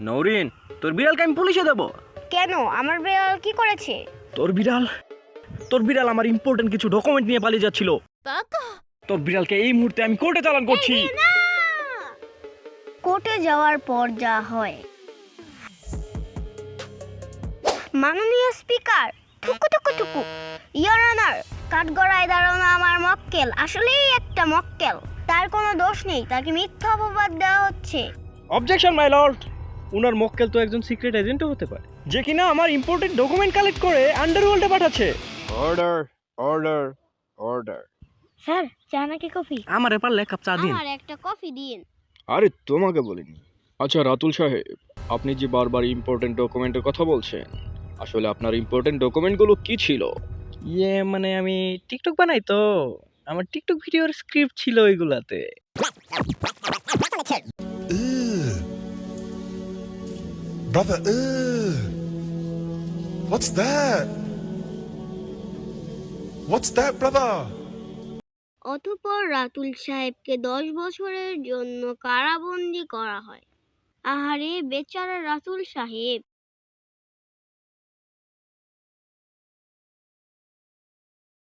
নৌরিন, তোর বিড়ালকে আমি পুলিশে দেবো। কেন? আমার বিড়াল কি করেছে? তোর বিড়াল আমার ইম্পর্টেন্ট কিছু ডকুমেন্ট নিয়ে পালিয়ে যাচ্ছিল। তোর বিড়ালকে এই মুহূর্তে আমি কোর্টে চালান করছি। কোর্টে যাওয়ার পর যা হয়। মাননীয় স্পিকার, থুকু থুকু থুকু, ইওর অনার, কাঠগড়ায় দাঁড়ানো আমার মক্কেল আসলেই একটা মক্কেল। তার কোনো দোষ নেই, তাকে মিথ্যা অপবাদ দেওয়া হচ্ছে। Objection my lord. উনার মক্কেল তো একজন সিক্রেট এজেন্টও হতে পারে, যে কিনা আমার ইম্পর্টেন্ট ডকুমেন্ট কালেক্ট করে আন্ডারওয়ার্ল্ডে পাঠাচ্ছে। Order order order. স্যার, চা নাকি কফি? আমারে পারলে এক কাপ চা দিন। আমার একটা কফি দিন। আরে তোমাকে বলিনি। আচ্ছা রাতুল সাহেব, আপনি যে বারবার ইম্পর্টেন্ট ডকুমেন্টের কথা বলছেন, আসলে আপনার ইম্পর্টেন্ট ডকুমেন্টগুলো কি ছিল? মানে আমি টিকটক বানাই তো, আমার টিকটক ভিডিওর স্ক্রিপ্ট ছিল ওইগুলাতে। Ugh. Brother, ugh. What's that? What's that, brother? অতঃপর রাতুল সাহেবকে 10 বছরের জন্য কারাবন্দী করা হয়। আহারে বেচারা রাতুল সাহেব।